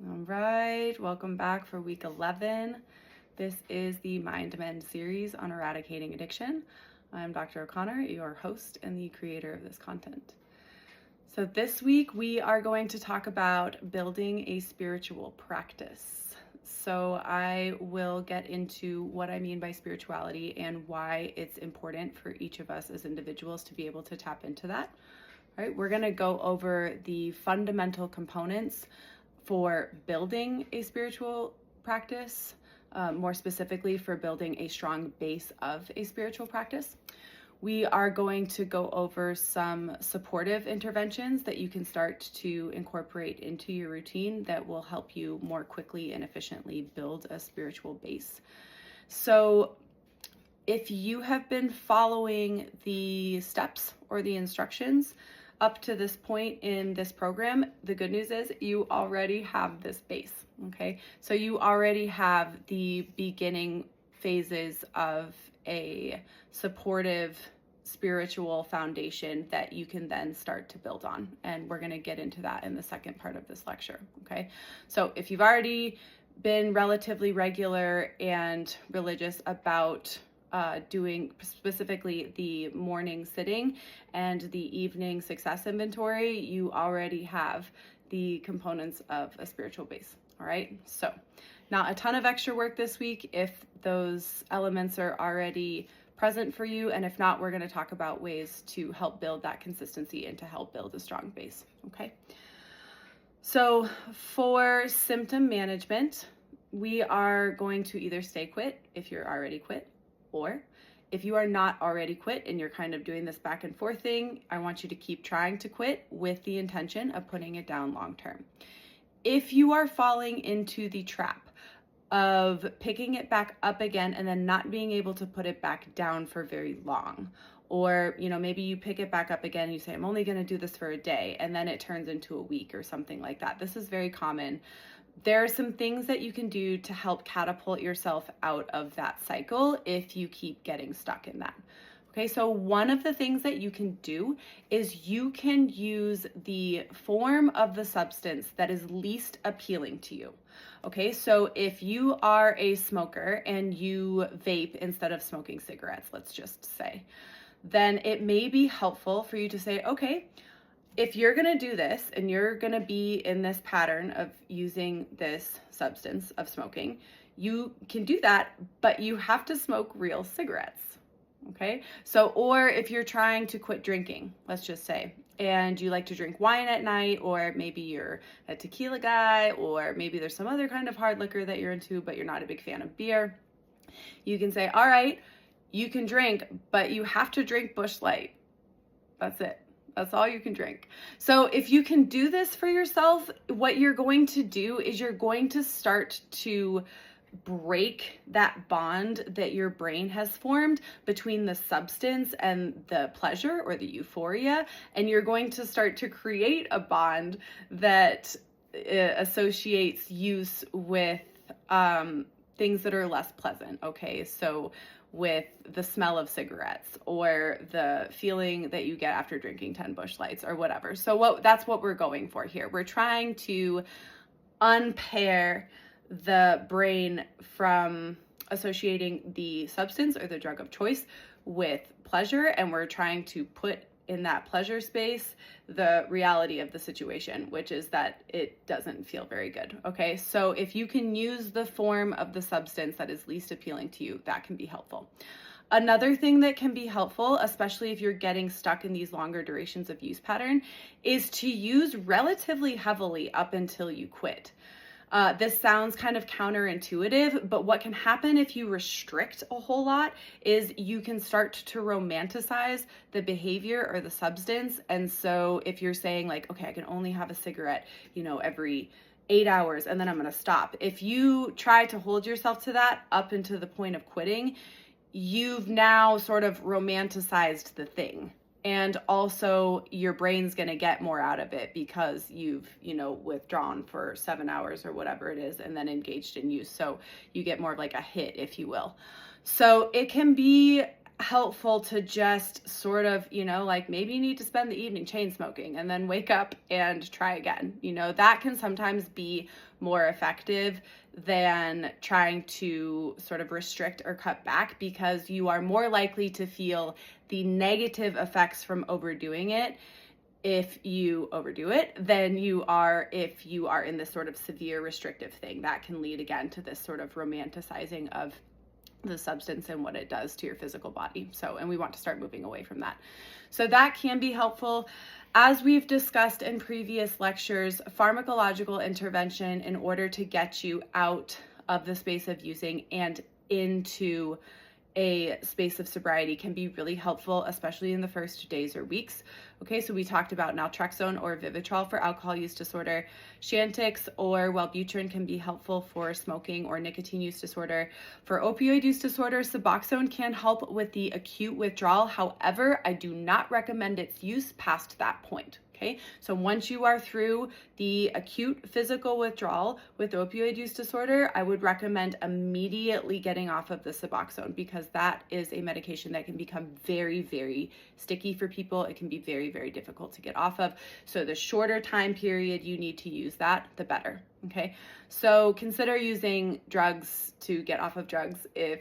All right, welcome back for week 11. This is the Mind Mend series on eradicating addiction. I'm Dr. O'Connor, your host and the creator of this content. So this week we are going to talk about building a spiritual practice. So I will get into what I mean by spirituality and why it's important for each of us as individuals to be able to tap into that. All right, we're going to go over the fundamental components for building a spiritual practice, more specifically for building a strong base of a spiritual practice. We are going to go over some supportive interventions that you can start to incorporate into your routine that will help you more quickly and efficiently build a spiritual base. So if you have been following the steps or the instructions up to this point in this program, the good news is you already have this base, okay? So you already have the beginning phases of a supportive spiritual foundation that you can then start to build on. And we're gonna get into that in the second part of this lecture, okay? So if you've already been relatively regular and religious about doing specifically the morning sitting and the evening success inventory, you already have the components of a spiritual base. All right, so not a ton of extra work this week if those elements are already present for you, and if not, we're going to talk about ways to help build that consistency and to help build a strong base. Okay, so for symptom management, we are going to either stay quit if you're already quit, or if you are not already quit and you're kind of doing this back and forth thing, I want you to keep trying to quit with the intention of putting it down long term. If you are falling into the trap of picking it back up again and then not being able to put it back down for very long, or maybe you pick it back up again and you say, I'm only going to do this for a day, and then it turns into a week or something like that. This is very common. There are some things that you can do to help catapult yourself out of that cycle if you keep getting stuck in that. Okay, so one of the things that you can do is you can use the form of the substance that is least appealing to you. Okay, so if you are a smoker and you vape instead of smoking cigarettes, let's just say, then it may be helpful for you to say, okay, if you're going to do this and you're going to be in this pattern of using this substance of smoking, you can do that, but you have to smoke real cigarettes. Okay. So, or if you're trying to quit drinking, let's just say, and you like to drink wine at night, or maybe you're a tequila guy, or maybe there's some other kind of hard liquor that you're into, but you're not a big fan of beer. You can say, all right, you can drink, but you have to drink Busch Light. That's it. That's all you can drink. So if you can do this for yourself, what you're going to do is you're going to start to break that bond that your brain has formed between the substance and the pleasure or the euphoria. And you're going to start to create a bond that associates use with things that are less pleasant. Okay, so with the smell of cigarettes or the feeling that you get after drinking 10 Busch Lights or whatever. So that's what we're going for here. We're trying to unpair the brain from associating the substance or the drug of choice with pleasure, and we're trying to put in that pleasure space the reality of the situation, which is that it doesn't feel very good. Okay, so if you can use the form of the substance that is least appealing to you, that can be helpful. Another thing that can be helpful, especially if you're getting stuck in these longer durations of use pattern, is to use relatively heavily up until you quit. This sounds kind of counterintuitive, but what can happen if you restrict a whole lot is you can start to romanticize the behavior or the substance. And so if you're saying like, okay, I can only have a cigarette, every 8 hours and then I'm going to stop. If you try to hold yourself to that up until the point of quitting, you've now sort of romanticized the thing. And also your brain's going to get more out of it because you've, withdrawn for 7 hours or whatever it is and then engaged in use. So you get more of like a hit, if you will. So it can be helpful to just sort of, like maybe you need to spend the evening chain smoking and then wake up and try again. That can sometimes be more effective than trying to sort of restrict or cut back, because you are more likely to feel the negative effects from overdoing it if you overdo it than you are if you are in this sort of severe restrictive thing. That can lead again to this sort of romanticizing of the substance and what it does to your physical body. And we want to start moving away from that. So that can be helpful. As we've discussed in previous lectures, pharmacological intervention in order to get you out of the space of using and into a space of sobriety can be really helpful, especially in the first days or weeks. Okay, so we talked about naltrexone or Vivitrol for alcohol use disorder. Chantix or Wellbutrin can be helpful for smoking or nicotine use disorder. For opioid use disorder, Suboxone can help with the acute withdrawal. However, I do not recommend its use past that point. Okay, so once you are through the acute physical withdrawal with opioid use disorder, I would recommend immediately getting off of the Suboxone, because that is a medication that can become very, very sticky for people. It can be very, very difficult to get off of. So the shorter time period you need to use that, the better. Okay, so consider using drugs to get off of drugs if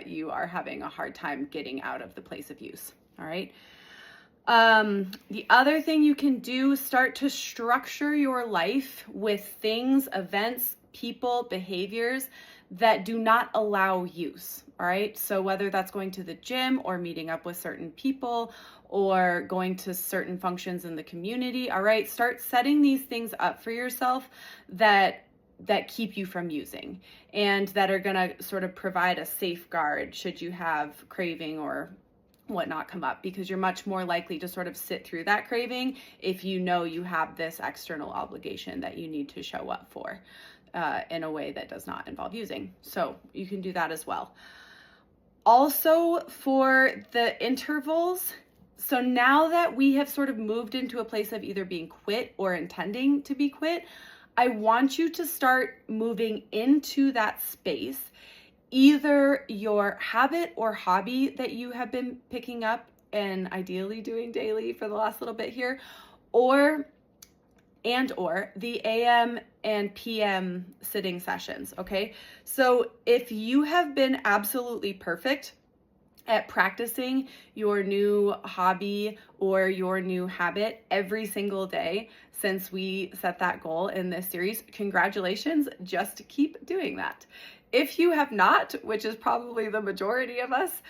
you are having a hard time getting out of the place of use. All right. The other thing you can do is start to structure your life with things, events, people, behaviors that do not allow use. All right. So whether that's going to the gym or meeting up with certain people or going to certain functions in the community. All right. Start setting these things up for yourself that keep you from using and that are going to sort of provide a safeguard should you have craving or whatnot come up, because you're much more likely to sort of sit through that craving if you know you have this external obligation that you need to show up for in a way that does not involve using. So you can do that as well. Also for the intervals, so now that we have sort of moved into a place of either being quit or intending to be quit, I want you to start moving into that space, either your habit or hobby that you have been picking up and ideally doing daily for the last little bit here, or the AM and PM sitting sessions. Okay, so if you have been absolutely perfect at practicing your new hobby or your new habit every single day since we set that goal in this series, congratulations, just keep doing that. If you have not, which is probably the majority of us,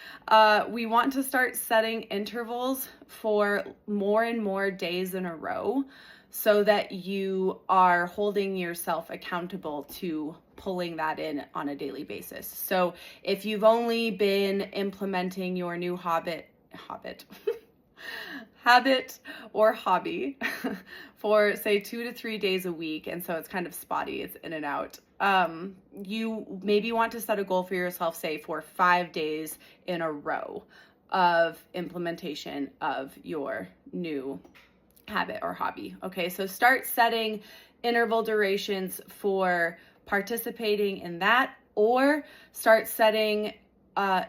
we want to start setting intervals for more and more days in a row so that you are holding yourself accountable to pulling that in on a daily basis. So if you've only been implementing your new habit or hobby for say 2 to 3 days a week, and so it's kind of spotty, it's in and out, you maybe want to set a goal for yourself, say for 5 days in a row of implementation of your new habit or hobby. Okay, so start setting interval durations for participating in that, or start setting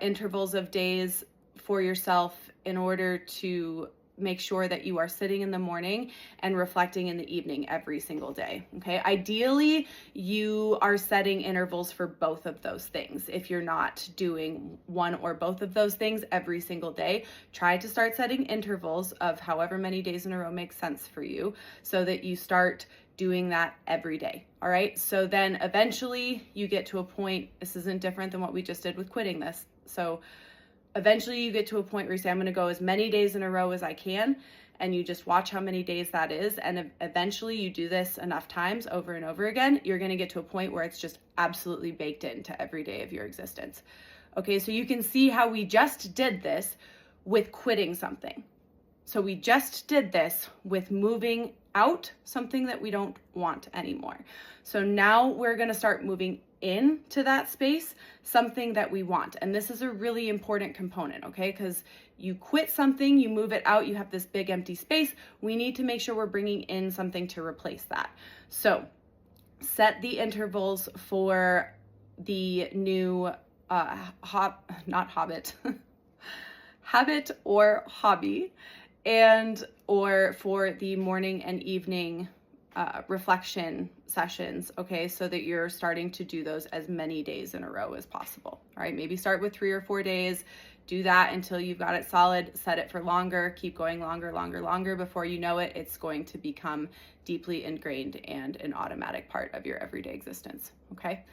intervals of days for yourself in order to make sure that you are sitting in the morning and reflecting in the evening every single day. Okay, ideally you are setting intervals for both of those things. If you're not doing one or both of those things every single day, try to start setting intervals of however many days in a row makes sense for you so that you start doing that every day. All right, so then eventually you get to a point, this isn't different than what we just did with quitting this. So eventually you get to a point where you say, I'm going to go as many days in a row as I can, and you just watch how many days that is. And eventually you do this enough times over and over again, you're going to get to a point where it's just absolutely baked into every day of your existence. Okay, so you can see how we just did this with quitting something. So we just did this with moving out something that we don't want anymore. So now we're going to start moving into that space, something that we want. And this is a really important component, okay? Because you quit something, you move it out, you have this big empty space. We need to make sure we're bringing in something to replace that. So set the intervals for the new not Hobbit, habit or hobby, and or for the morning and evening reflection sessions, okay, so that you're starting to do those as many days in a row as possible. All right, maybe start with 3 or 4 days, do that until you've got it solid, set it for longer, keep going longer. Before you know it, it's going to become deeply ingrained and an automatic part of your everyday existence, okay?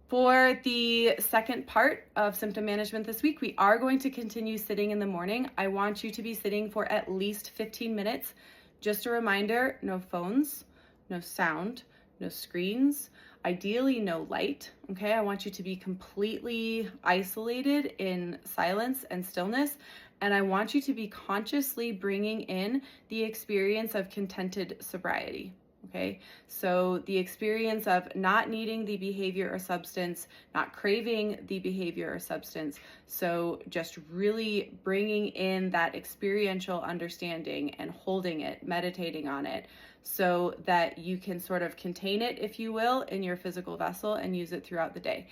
For the second part of symptom management this week, we are going to continue sitting in the morning. I want you to be sitting for at least 15 minutes. Just a reminder, no phones, no sound, no screens, ideally no light, okay? I want you to be completely isolated in silence and stillness, and I want you to be consciously bringing in the experience of contented sobriety, okay? So the experience of not needing the behavior or substance, not craving the behavior or substance. So just really bringing in that experiential understanding and holding it, meditating on it, so that you can sort of contain it, if you will, in your physical vessel and use it throughout the day.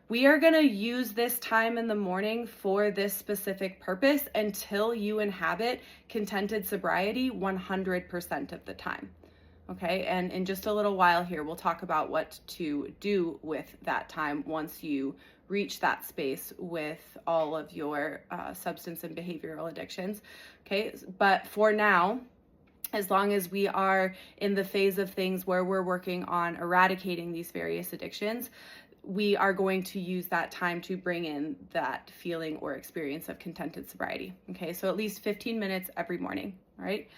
We are going to use this time in the morning for this specific purpose until you inhabit contented sobriety 100% of the time. Okay, and in just a little while here, we'll talk about what to do with that time once you reach that space with all of your substance and behavioral addictions. Okay, but for now, as long as we are in the phase of things where we're working on eradicating these various addictions, we are going to use that time to bring in that feeling or experience of contented sobriety. Okay, so at least 15 minutes every morning, all right?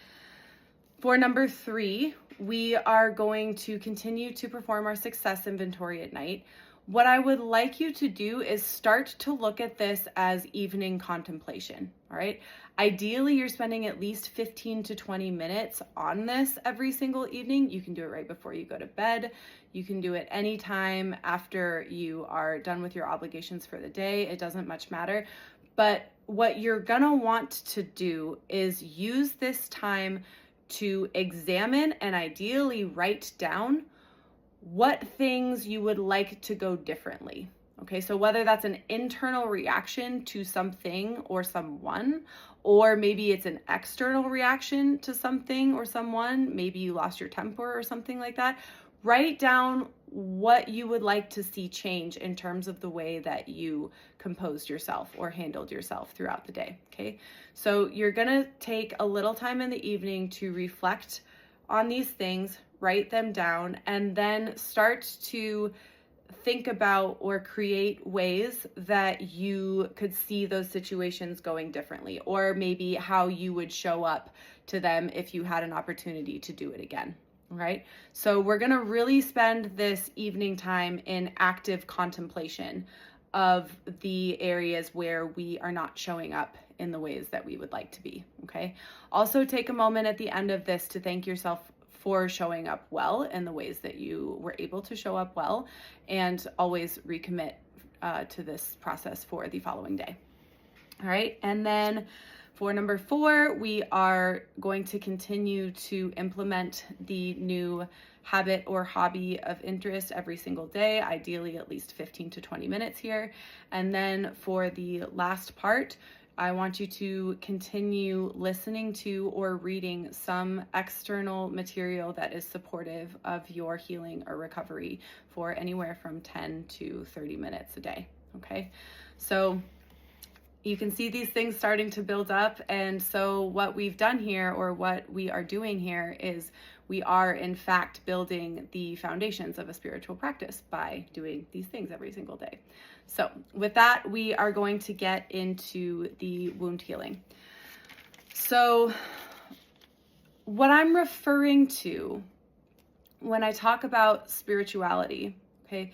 For number 3, we are going to continue to perform our success inventory at night. What I would like you to do is start to look at this as evening contemplation, all right? Ideally, you're spending at least 15 to 20 minutes on this every single evening. You can do it right before you go to bed. You can do it anytime after you are done with your obligations for the day. It doesn't much matter. But what you're gonna want to do is use this time to examine and ideally write down what things you would like to go differently. Okay, so whether that's an internal reaction to something or someone, or maybe it's an external reaction to something or someone, maybe you lost your temper or something like that, write down what you would like to see change in terms of the way that you composed yourself or handled yourself throughout the day, okay? So you're gonna take a little time in the evening to reflect on these things, write them down, and then start to think about or create ways that you could see those situations going differently, or maybe how you would show up to them if you had an opportunity to do it again. All right, so we're gonna really spend this evening time in active contemplation of the areas where we are not showing up in the ways that we would like to be, okay? Also take a moment at the end of this to thank yourself for showing up well in the ways that you were able to show up well, and always recommit to this process for the following day. All right, and then for number 4, we are going to continue to implement the new habit or hobby of interest every single day, ideally at least 15 to 20 minutes here. And then for the last part, I want you to continue listening to or reading some external material that is supportive of your healing or recovery for anywhere from 10 to 30 minutes a day, okay? So you can see these things starting to build up. And so what we've done here, or what we are doing here, is we are in fact building the foundations of a spiritual practice by doing these things every single day. So with that, we are going to get into the wound healing. So what I'm referring to when I talk about spirituality, okay,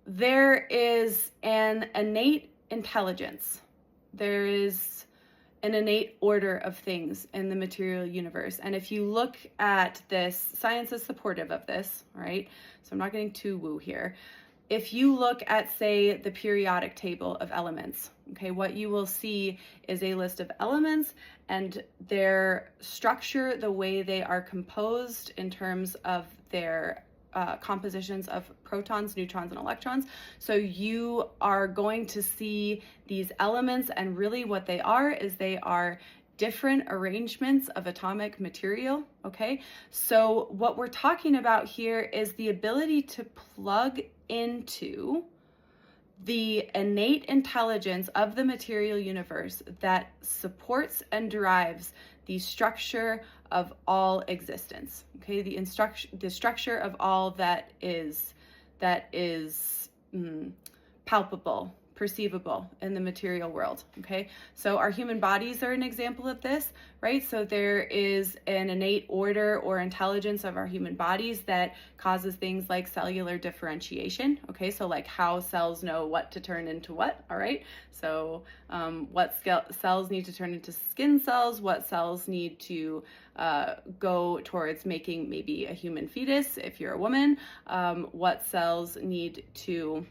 there is an innate intelligence. There is an innate order of things in the material universe. And if you look at this, science is supportive of this, right? So I'm not getting too woo here. If you look at, say, the periodic table of elements, okay, what you will see is a list of elements and their structure, the way they are composed in terms of their compositions of protons, neutrons, and electrons. So you are going to see these elements, and really what they are is they are different arrangements of atomic material, okay? So what we're talking about here is the ability to plug into the innate intelligence of the material universe that supports and derives the structure of all existence, okay? The structure of all that is palpable, perceivable in the material world, okay? So our human bodies are an example of this, right? So there is an innate order or intelligence of our human bodies that causes things like cellular differentiation, okay? So like how cells know what to turn into what, all right? So what cells need to turn into skin cells, what cells need to go towards making maybe a human fetus if you're a woman, what cells need to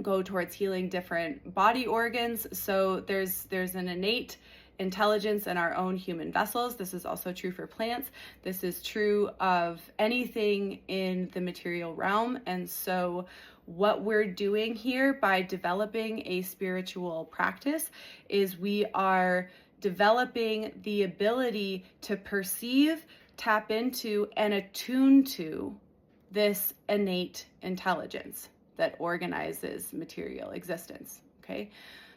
go towards healing different body organs. So there's an innate intelligence in our own human vessels. This is also true for plants. This is true of anything in the material realm. And so what we're doing here by developing a spiritual practice is we are developing the ability to perceive, tap into, and attune to this innate intelligence that organizes material existence, okay?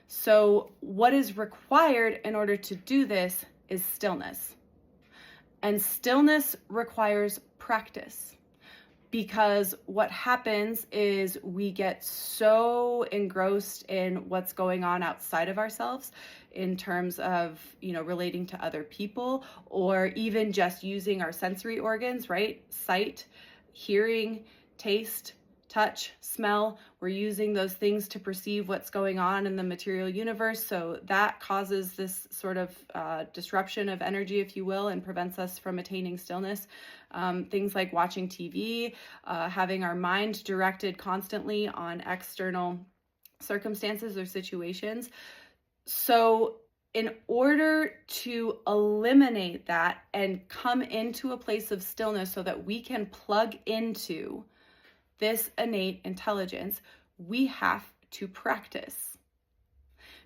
So what is required in order to do this is stillness. And stillness requires practice, because what happens is we get so engrossed in what's going on outside of ourselves in terms of, relating to other people, or even just using our sensory organs, right? Sight, hearing, taste, touch, smell. We're using those things to perceive what's going on in the material universe. So that causes this sort of disruption of energy, if you will, and prevents us from attaining stillness. Things like watching TV, having our mind directed constantly on external circumstances or situations. So in order to eliminate that and come into a place of stillness so that we can plug into this innate intelligence, we have to practice.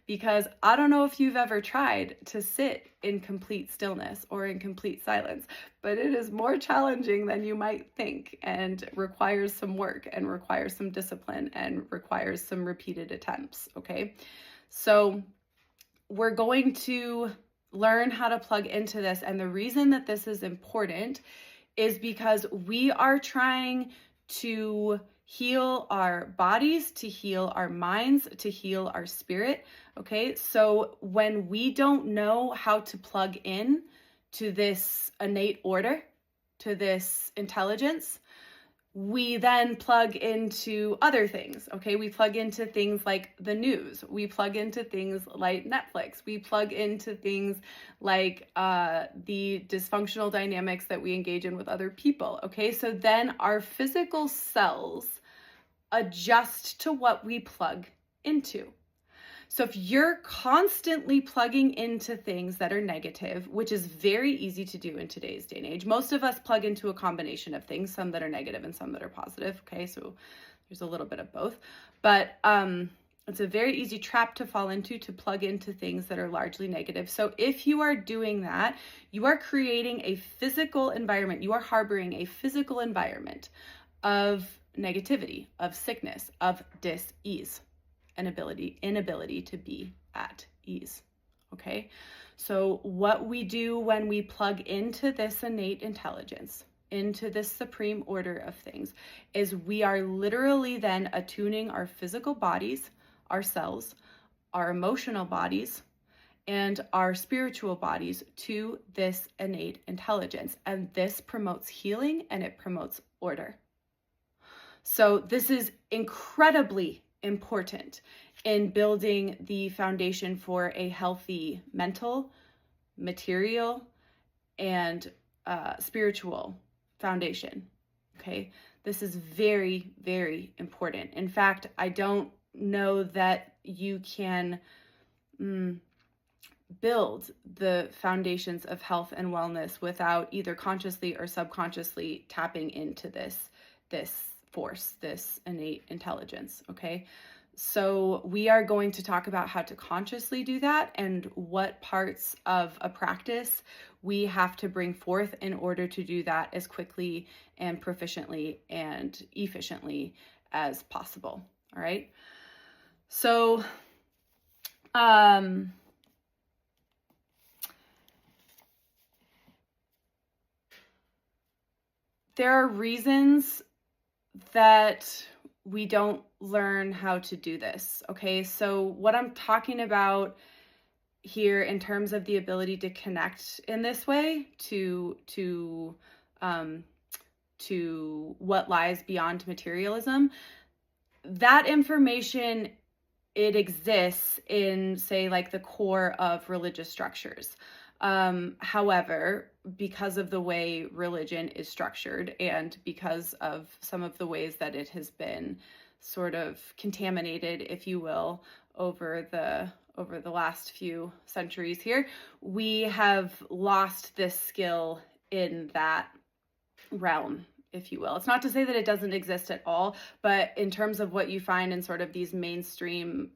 Because I don't know if you've ever tried to sit in complete stillness or in complete silence, but it is more challenging than you might think, and requires some work and requires some discipline and requires some repeated attempts, okay? So we're going to learn how to plug into this. And the reason that this is important is because we are trying to heal our bodies, to heal our minds, to heal our spirit, okay? So when we don't know how to plug in to this innate order, to this intelligence, we then plug into other things, okay? We plug into things like the news. We plug into things like Netflix. We plug into things like the dysfunctional dynamics that we engage in with other people, okay? So then our physical cells adjust to what we plug into. So if you're constantly plugging into things that are negative, which is very easy to do in today's day and age, most of us plug into a combination of things, some that are negative and some that are positive, okay? So there's a little bit of both, but it's a very easy trap to fall into, to plug into things that are largely negative. So if you are doing that, you are creating a physical environment, you are harboring a physical environment of negativity, of sickness, of dis-ease. Inability to be at ease, okay? So what we do when we plug into this innate intelligence, into this supreme order of things, is we are literally then attuning our physical bodies, our cells, our emotional bodies, and our spiritual bodies to this innate intelligence. And this promotes healing and it promotes order. So this is incredibly important in building the foundation for a healthy mental, material, and spiritual foundation, okay? This is very, very important. In fact, I don't know that you can build the foundations of health and wellness without either consciously or subconsciously tapping into this this force, this innate intelligence, okay? So we are going to talk about how to consciously do that and what parts of a practice we have to bring forth in order to do that as quickly and proficiently and efficiently as possible, all right? So, there are reasons that we don't learn how to do this, okay? So what I'm talking about here in terms of the ability to connect in this way to what lies beyond materialism, that information, it exists in, say, like the core of religious structures. However, because of the way religion is structured and because of some of the ways that it has been sort of contaminated, if you will, over the last few centuries here, we have lost this skill in that realm, if you will. It's not to say that it doesn't exist at all, but in terms of what you find in sort of these mainstream,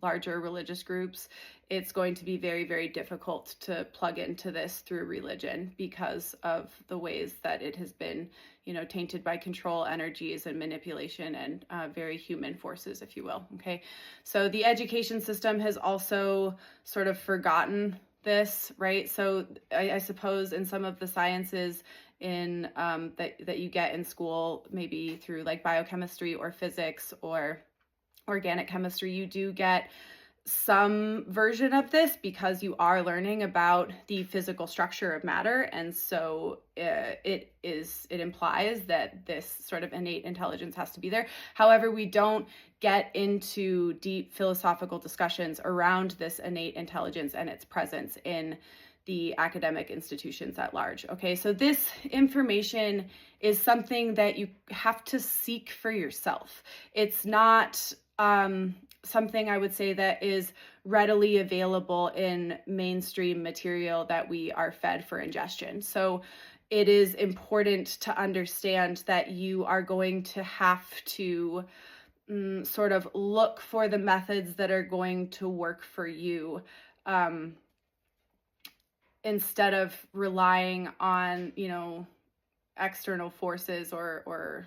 larger religious groups, it's going to be very, very difficult to plug into this through religion because of the ways that it has been, tainted by control energies and manipulation and very human forces, if you will. Okay. So the education system has also sort of forgotten this, right? So I suppose in some of the sciences that you get in school, maybe through like biochemistry or physics or organic chemistry, you do get some version of this because you are learning about the physical structure of matter, and so it implies that this sort of innate intelligence has to be there. However, we don't get into deep philosophical discussions around this innate intelligence and its presence in the academic institutions at large. Okay, so this information is something that you have to seek for yourself. It's not something I would say that is readily available in mainstream material that we are fed for ingestion. So it is important to understand that you are going to have to sort of look for the methods that are going to work for you, instead of relying on, external forces or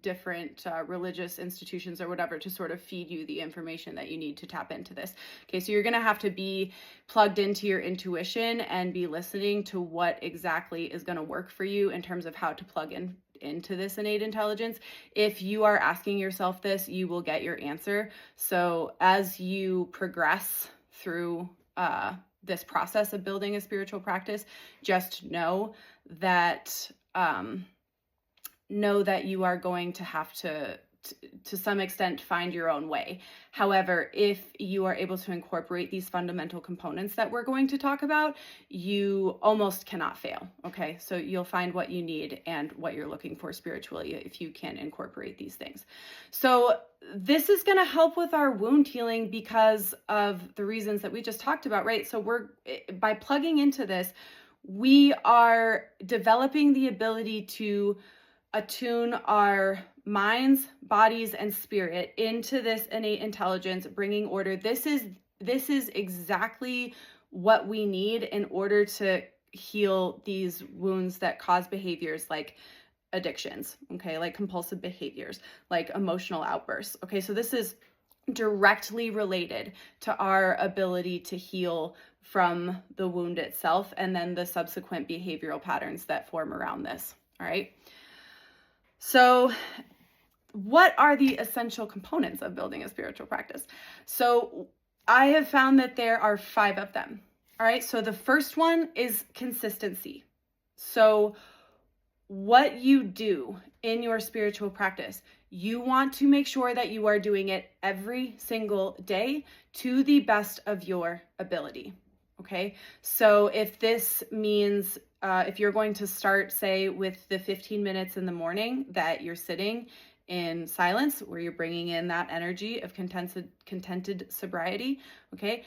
different religious institutions or whatever to sort of feed you the information that you need to tap into this. Okay, so you're going to have to be plugged into your intuition and be listening to what exactly is going to work for you in terms of how to plug into this innate intelligence. If you are asking yourself this, you will get your answer. So as you progress through this process of building a spiritual practice, just know that you are going to have to some extent find your own way. However, if you are able to incorporate these fundamental components that we're going to talk about, you almost cannot fail. Okay, so you'll find what you need and what you're looking for spiritually if you can incorporate these things. So this is going to help with our wound healing because of the reasons that we just talked about, right? So by plugging into this, we are developing the ability to attune our minds, bodies, and spirit into this innate intelligence, bringing order. This is exactly what we need in order to heal these wounds that cause behaviors like addictions, okay, like compulsive behaviors, like emotional outbursts. Okay, so this is directly related to our ability to heal from the wound itself and then the subsequent behavioral patterns that form around this. All right. So what are the essential components of building a spiritual practice? So I have found that there are 5 of them. All right. So the first one is consistency. So what you do in your spiritual practice, you want to make sure that you are doing it every single day to the best of your ability. Okay. So if this means, if you're going to start, say, with the 15 minutes in the morning that you're sitting in silence, where you're bringing in that energy of contented sobriety. Okay.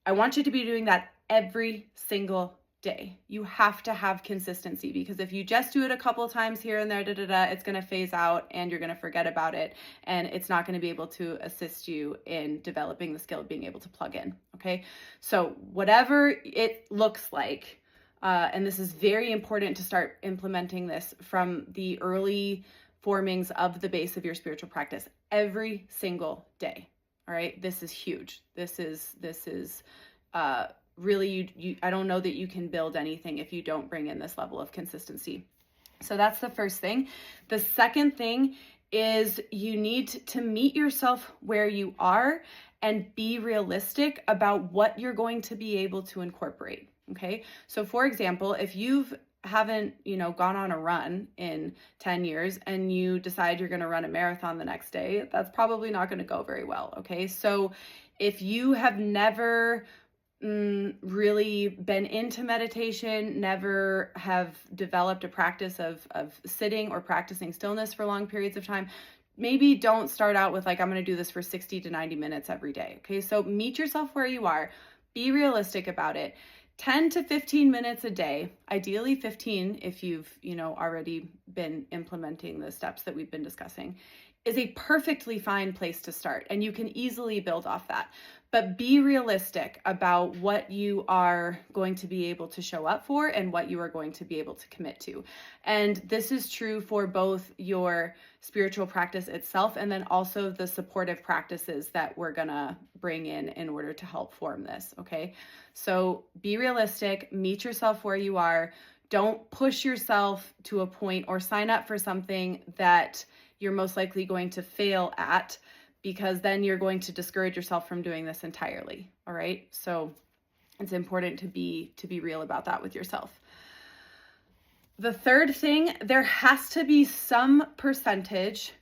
I want you to be doing that every single day. You have to have consistency, because if you just do it a couple times here and there, it's going to phase out and you're going to forget about it, and it's not going to be able to assist you in developing the skill of being able to plug in. Okay, so whatever it looks like, and this is very important to start implementing this from the early formings of the base of your spiritual practice every single day. All right, this is huge. This is really, I don't know that you can build anything if you don't bring in this level of consistency. So that's the first thing. The second thing is you need to meet yourself where you are and be realistic about what you're going to be able to incorporate. Okay, so for example, if you haven't gone on a run in 10 years and you decide you're going to run a marathon the next day, that's probably not going to go very well. Okay, so if you have never really been into meditation, never have developed a practice of sitting or practicing stillness for long periods of time, maybe don't start out with like, I'm going to do this for 60 to 90 minutes every day. Okay, so meet yourself where you are, be realistic about it. 10 to 15 minutes a day, ideally 15 if you've already been implementing the steps that we've been discussing, is a perfectly fine place to start, and you can easily build off that. But be realistic about what you are going to be able to show up for and what you are going to be able to commit to. And this is true for both your spiritual practice itself and then also the supportive practices that we're gonna bring in order to help form this, okay? So be realistic, meet yourself where you are. Don't push yourself to a point or sign up for something that you're most likely going to fail at, because then you're going to discourage yourself from doing this entirely. All right. So it's important to be real about that with yourself. The third thing, there has to be some percentage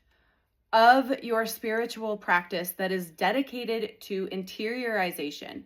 of your spiritual practice that is dedicated to interiorization.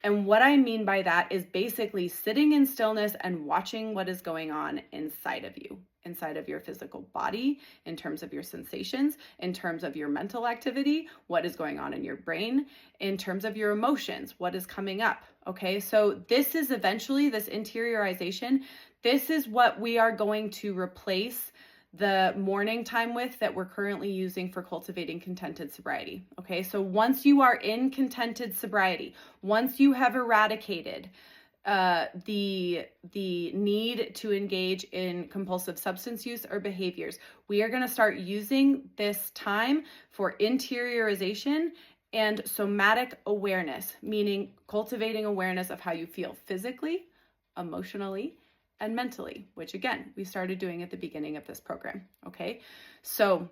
And what I mean by that is basically sitting in stillness and watching what is going on inside of you, inside of your physical body, in terms of your sensations, in terms of your mental activity, what is going on in your brain, in terms of your emotions, what is coming up. Okay, so this is eventually, this interiorization, this is what we are going to replace the morning time with that we're currently using for cultivating contented sobriety. Okay, so once you are in contented sobriety, once you have eradicated the need to engage in compulsive substance use or behaviors, we are going to start using this time for interiorization and somatic awareness, meaning cultivating awareness of how you feel physically, emotionally, and mentally, which again, we started doing at the beginning of this program. Okay, so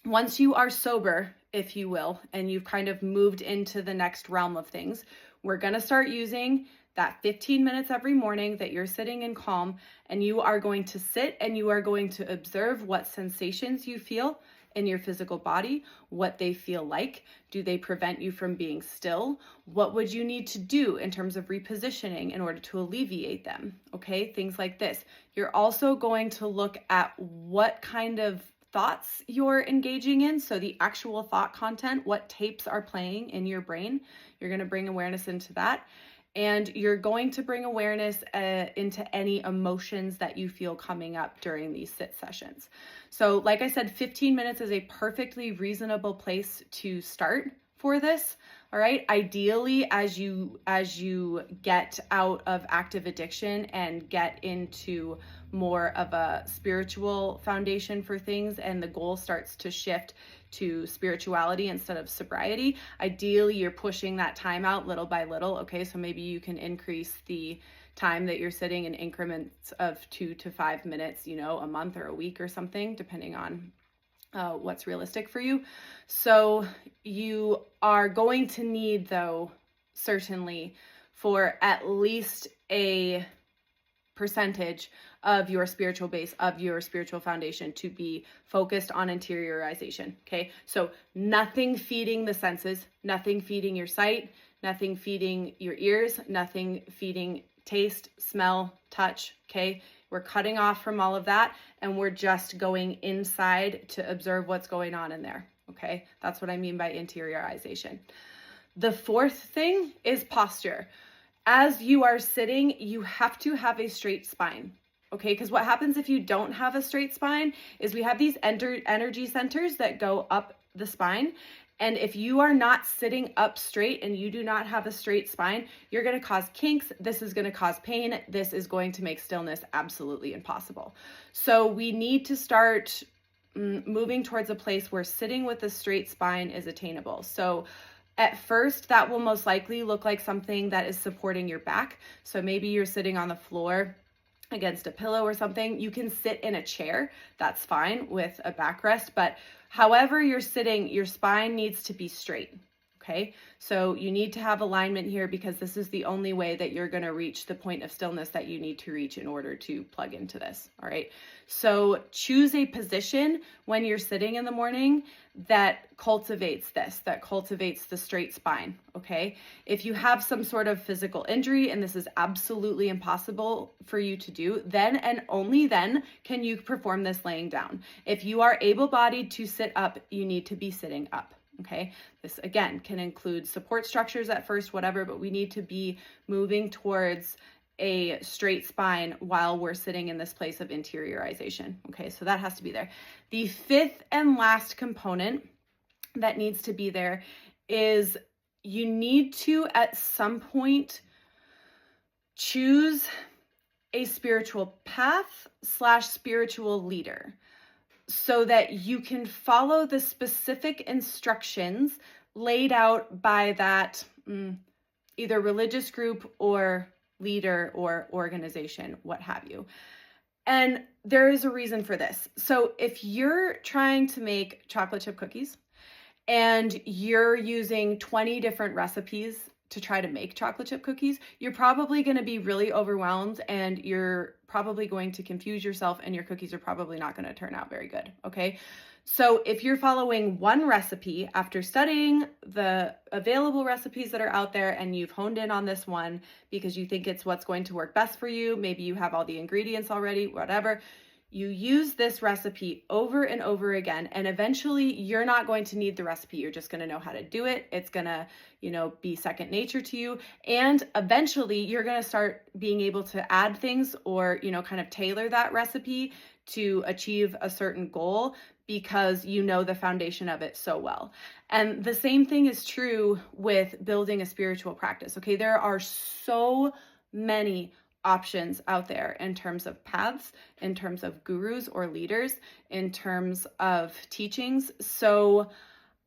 once you are sober, if you will, and you've kind of moved into the next realm of things, we're going to start using that 15 minutes every morning that you're sitting in calm, and you are going to sit and you are going to observe what sensations you feel in your physical body, what they feel like. Do they prevent you from being still? What would you need to do in terms of repositioning in order to alleviate them? Okay, things like this. You're also going to look at what kind of thoughts you're engaging in. So the actual thought content, what tapes are playing in your brain. You're going to bring awareness into that. And you're going to bring awareness into any emotions that you feel coming up during these sit sessions. So like I said, 15 minutes is a perfectly reasonable place to start for this. All right. Ideally, as you get out of active addiction and get into more of a spiritual foundation for things, and the goal starts to shift to spirituality instead of sobriety, ideally you're pushing that time out little by little. Okay, so maybe you can increase the time that you're sitting in increments of 2 to 5 minutes, a month or a week or something, depending on what's realistic for you. So you are going to need, though, certainly for at least a percentage of your spiritual base, of your spiritual foundation, to be focused on interiorization. Okay, so nothing feeding the senses, nothing feeding your sight, nothing feeding your ears, nothing feeding taste, smell, touch. Okay, we're cutting off from all of that, and we're just going inside to observe what's going on in there. Okay, that's what I mean by interiorization. The fourth thing is posture. as you are sitting, you have to have a straight spine. Okay, because what happens if you don't have a straight spine is we have these energy centers that go up the spine. And if you are not sitting up straight and you do not have a straight spine, you're going to cause kinks. This is going to cause pain. This is going to make stillness absolutely impossible. So we need to start moving towards a place where sitting with a straight spine is attainable. So at first, that will most likely look like something that is supporting your back. So maybe you're sitting on the floor against a pillow or something. You can sit in a chair. That's fine with a backrest, but however you're sitting, your spine needs to be straight. Okay, so you need to have alignment here because this is the only way that you're going to reach the point of stillness that you need to reach in order to plug into this. All right, so choose a position when you're sitting in the morning that cultivates this, that cultivates the straight spine. Okay, if you have some sort of physical injury and this is absolutely impossible for you to do, then and only then can you perform this laying down. If you are able-bodied to sit up, you need to be sitting up. Okay, this again can include support structures at first, whatever, but we need to be moving towards a straight spine while we're sitting in this place of interiorization. Okay, so that has to be there. The fifth and last component that needs to be there is you need to at some point choose a spiritual path / spiritual leader, so that you can follow the specific instructions laid out by that either religious group or leader or organization, what have you. And there is a reason for this. So if you're trying to make chocolate chip cookies and you're using 20 different recipes to try to make chocolate chip cookies, you're probably going to be really overwhelmed and you're probably going to confuse yourself and your cookies are probably not going to turn out very good. Okay. So if you're following one recipe after studying the available recipes that are out there and you've honed in on this one because you think it's what's going to work best for you, maybe you have all the ingredients already, whatever, you use this recipe over and over again, and eventually you're not going to need the recipe. You're just going to know how to do it. It's going to, be second nature to you. And eventually you're going to start being able to add things or, kind of tailor that recipe to achieve a certain goal because you know the foundation of it so well. And the same thing is true with building a spiritual practice. Okay, there are so many options out there in terms of paths, in terms of gurus or leaders, in terms of teachings. So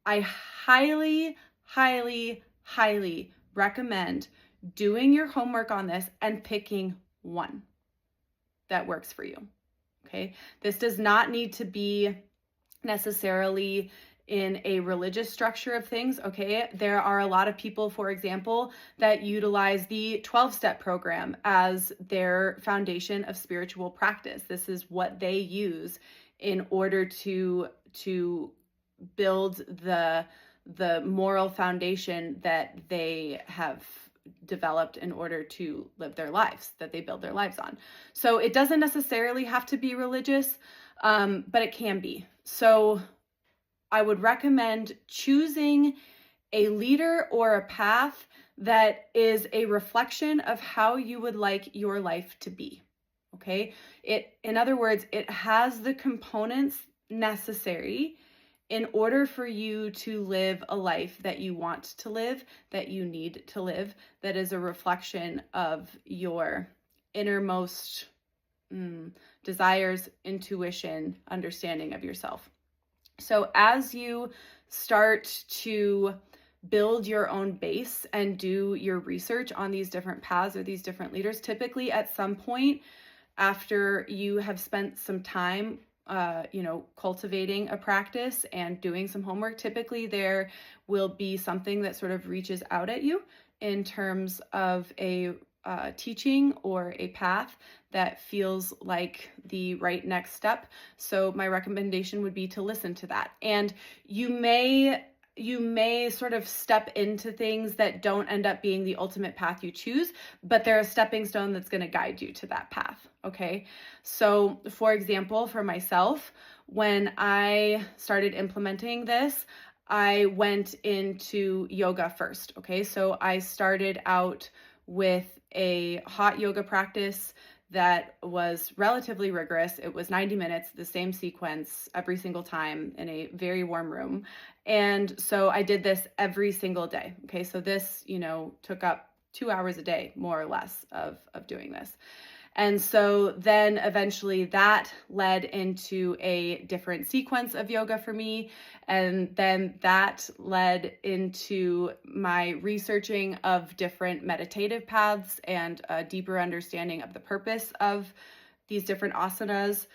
I highly, highly, highly recommend doing your homework on this and picking one that works for you. Okay, this does not need to be necessarily in a religious structure of things. Okay, there are a lot of people, for example, that utilize the 12-step program as their foundation of spiritual practice. This is what they use in order to build the moral foundation that they have developed in order to live their lives, that they build their lives on. So it doesn't necessarily have to be religious, but it can be. So I would recommend choosing a leader or a path that is a reflection of how you would like your life to be. Okay? In other words, it has the components necessary in order for you to live a life that you want to live, that you need to live, that is a reflection of your innermost desires, intuition, understanding of yourself. So as you start to build your own base and do your research on these different paths or these different leaders, typically at some point after you have spent some time cultivating a practice and doing some homework, typically there will be something that sort of reaches out at you in terms of a teaching or a path that feels like the right next step. So my recommendation would be to listen to that. And you may sort of step into things that don't end up being the ultimate path you choose, but they're a stepping stone that's going to guide you to that path. Okay. So for example, for myself, when I started implementing this, I went into yoga first. Okay. So I started out with a hot yoga practice that was relatively rigorous. It was 90 minutes, the same sequence every single time in a very warm room. And so I did this every single day. Okay, so this, took up 2 hours a day, more or less, of doing this. And so then eventually that led into a different sequence of yoga for me. And then that led into my researching of different meditative paths and a deeper understanding of the purpose of these different asanas.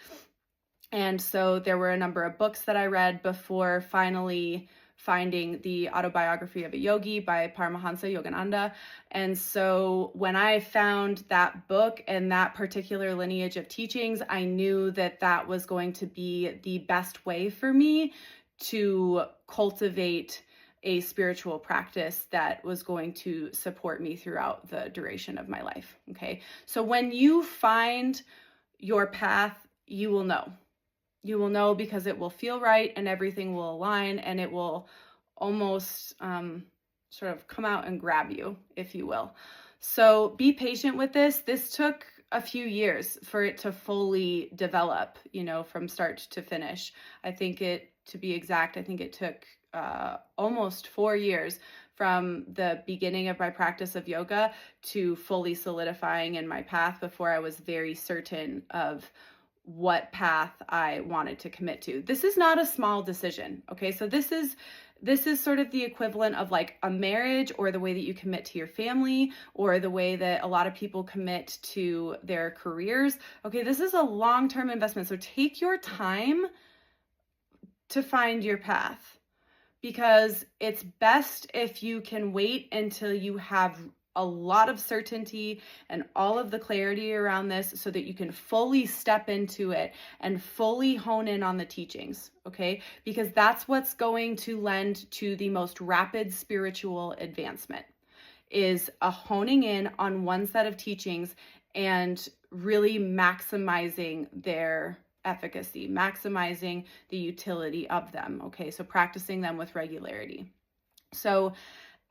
And so there were a number of books that I read before finally finding the Autobiography of a Yogi by Paramahansa Yogananda. And so when I found that book and that particular lineage of teachings, I knew that that was going to be the best way for me to cultivate a spiritual practice that was going to support me throughout the duration of my life. Okay. So when you find your path, you will know. You will know because it will feel right and everything will align and it will almost sort of come out and grab you, if you will. So be patient with this. This took a few years for it to fully develop, from start to finish. To be exact, I think it took almost 4 years from the beginning of my practice of yoga to fully solidifying in my path before I was very certain of what path I wanted to commit to. This is not a small decision. Okay. So this is sort of the equivalent of like a marriage or the way that you commit to your family or the way that a lot of people commit to their careers. Okay. This is a long-term investment. So take your time to find your path because it's best if you can wait until you have a lot of certainty and all of the clarity around this so that you can fully step into it and fully hone in on the teachings, okay? Because that's what's going to lend to the most rapid spiritual advancement is a honing in on one set of teachings and really maximizing their efficacy, maximizing the utility of them, okay? So practicing them with regularity. So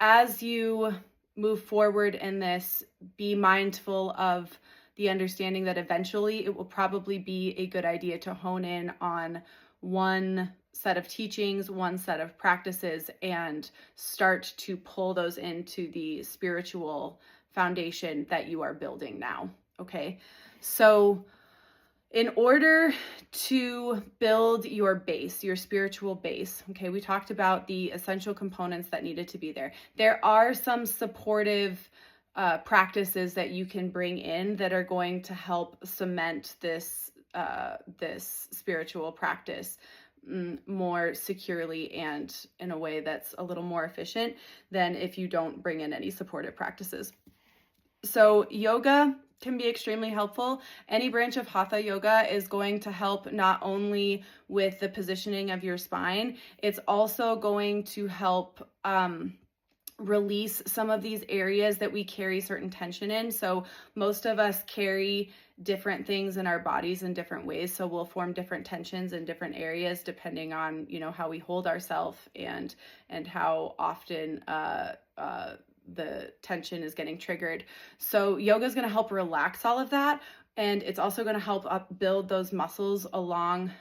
as you move forward in this, be mindful of the understanding that eventually it will probably be a good idea to hone in on one set of teachings, one set of practices, and start to pull those into the spiritual foundation that you are building now. Okay. So in order to build your base, your spiritual base, okay, we talked about the essential components that needed to be there. There are some supportive practices that you can bring in that are going to help cement this spiritual practice more securely and in a way that's a little more efficient than if you don't bring in any supportive practices. So yoga can be extremely helpful. Any branch of Hatha yoga is going to help not only with the positioning of your spine, it's also going to help release some of these areas that we carry certain tension in. So most of us carry different things in our bodies in different ways. So we'll form different tensions in different areas depending on, how we hold ourselves and how often the tension is getting triggered. So yoga is going to help relax all of that. And it's also going to help build those muscles along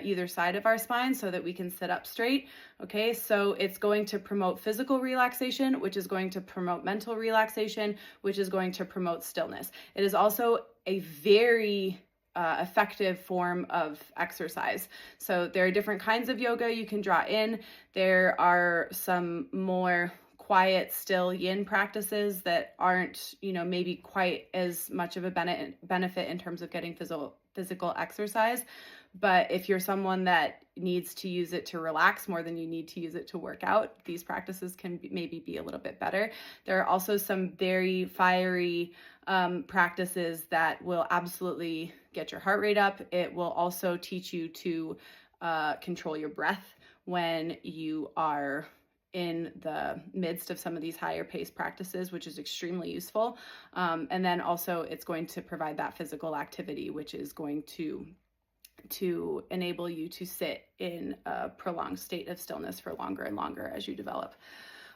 either side of our spine so that we can sit up straight. Okay, so it's going to promote physical relaxation, which is going to promote mental relaxation, which is going to promote stillness. It is also a very effective form of exercise. So there are different kinds of yoga you can draw in. There are some more quiet, still yin practices that aren't, maybe quite as much of a benefit in terms of getting physical exercise. But if you're someone that needs to use it to relax more than you need to use it to work out, these practices can maybe be a little bit better. There are also some very fiery practices that will absolutely get your heart rate up. It will also teach you to control your breath when you are in the midst of some of these higher paced practices, which is extremely useful. And then also it's going to provide that physical activity, which is going to enable you to sit in a prolonged state of stillness for longer and longer as you develop.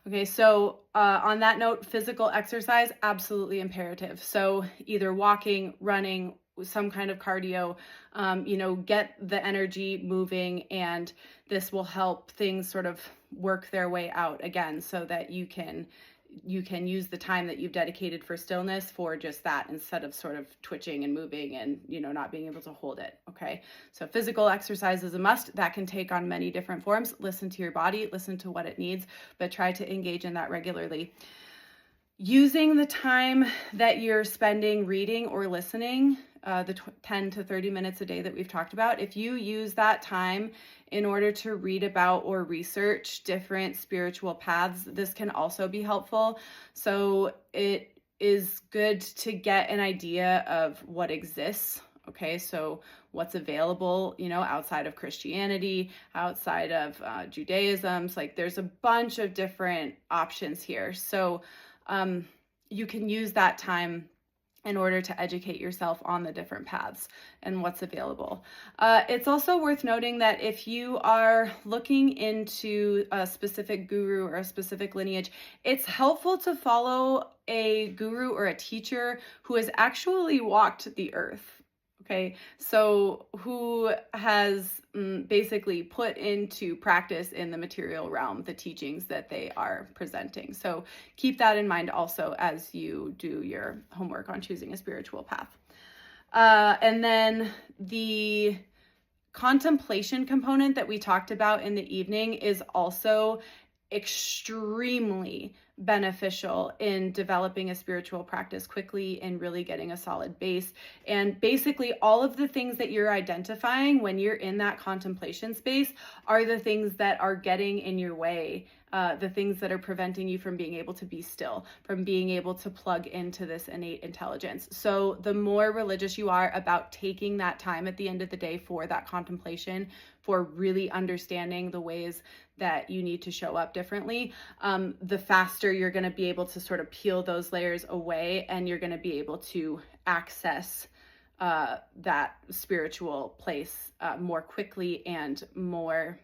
Okay, so on that note, physical exercise, absolutely imperative. So either walking, running, some kind of cardio, get the energy moving, and this will help things sort of work their way out again so that you can use the time that you've dedicated for stillness for just that, instead of sort of twitching and moving and, not being able to hold it. Okay. So physical exercise is a must. That can take on many different forms. Listen to your body, listen to what it needs, but try to engage in that regularly. Using the time that you're spending reading or listening, the 10 to 30 minutes a day that we've talked about, if you use that time in order to read about or research different spiritual paths, this can also be helpful. So it is good to get an idea of what exists. Okay, so what's available, outside of Christianity, outside of Judaism. Like there's a bunch of different options here. So you can use that time in order to educate yourself on the different paths and what's available. It's also worth noting that if you are looking into a specific guru or a specific lineage, it's helpful to follow a guru or a teacher who has actually walked the earth. Okay, so who has basically put into practice in the material realm the teachings that they are presenting. So keep that in mind also as you do your homework on choosing a spiritual path. And then the contemplation component that we talked about in the evening is also extremely beneficial in developing a spiritual practice quickly and really getting a solid base. And basically all of the things that you're identifying when you're in that contemplation space are the things that are getting in your way, the things that are preventing you from being able to be still, from being able to plug into this innate intelligence. So the more religious you are about taking that time at the end of the day for that contemplation, for really understanding the ways that you need to show up differently, the faster you're going to be able to sort of peel those layers away, and you're going to be able to access that spiritual place more quickly and more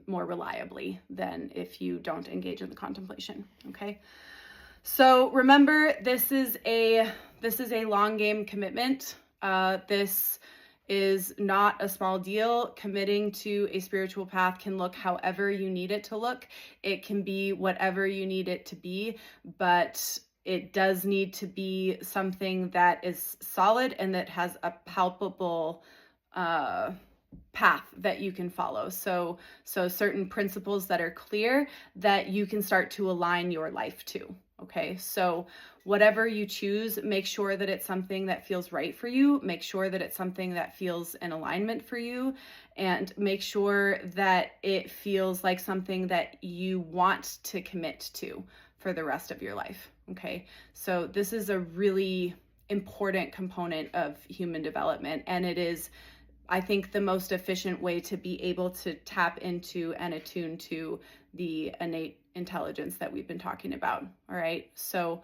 reliably than if you don't engage in the contemplation. Okay. So remember, this is a long game commitment. This is not a small deal. Committing to a spiritual path can look however you need it to look. It can be whatever you need it to be, but it does need to be something that is solid and that has a palpable path that you can follow. So certain principles that are clear that you can start to align your life to. Okay, so whatever you choose, make sure that it's something that feels right for you. Make sure that it's something that feels in alignment for you, and make sure that it feels like something that you want to commit to for the rest of your life. Okay, so this is a really important component of human development, and it is, I think, the most efficient way to be able to tap into and attune to the innate intelligence that we've been talking about. All right. So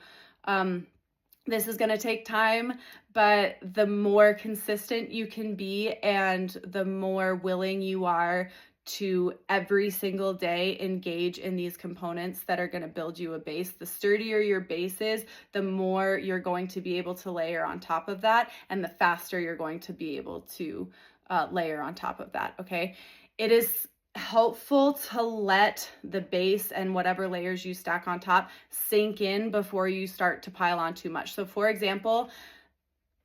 this is going to take time, but the more consistent you can be and the more willing you are to every single day engage in these components that are going to build you a base, the sturdier your base is, the more you're going to be able to layer on top of that, and the faster you're going to be able to layer on top of that. Okay. It is helpful to let the base and whatever layers you stack on top sink in before you start to pile on too much. So for example,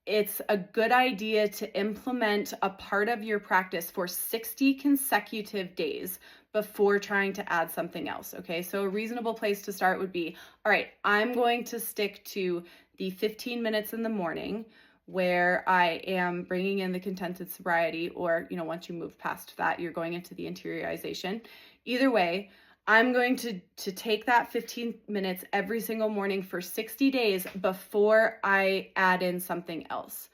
it's a good idea to implement a part of your practice for 60 consecutive days before trying to add something else. Okay, so a reasonable place to start would be, all right, I'm going to stick to the 15 minutes in the morning where I am bringing in the contented sobriety, or, once you move past that, you're going into the interiorization. Either way, I'm going to take that 15 minutes every single morning for 60 days before I add in something else.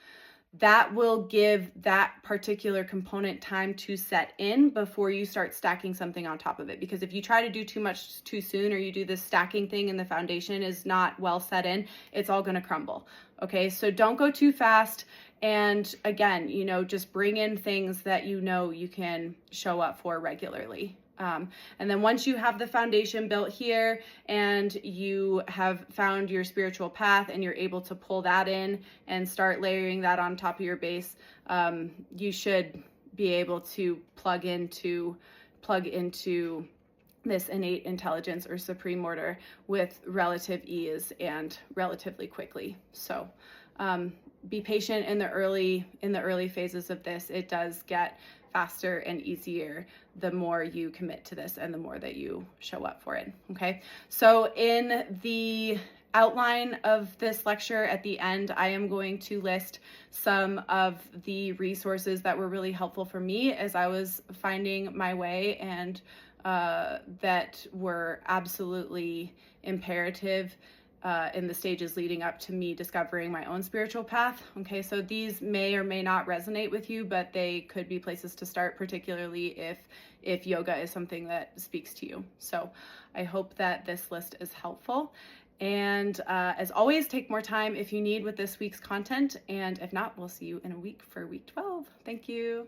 That will give that particular component time to set in before you start stacking something on top of it. Because if you try to do too much too soon, or you do this stacking thing and the foundation is not well set in, it's all going to crumble. Okay, so don't go too fast. And again, just bring in things that you can show up for regularly. And then once you have the foundation built here and you have found your spiritual path and you're able to pull that in and start layering that on top of your base, you should be able to plug into this innate intelligence or supreme order with relative ease and relatively quickly. So be patient in the early phases of this. It does get faster and easier the more you commit to this and the more that you show up for it. Okay, so in the outline of this lecture at the end, I am going to list some of the resources that were really helpful for me as I was finding my way and that were absolutely imperative in the stages leading up to me discovering my own spiritual path. Okay, so these may or may not resonate with you, but they could be places to start, particularly if yoga is something that speaks to you. So I hope that this list is helpful. And as always, take more time if you need with this week's content. And if not, we'll see you in a week for week 12. Thank you.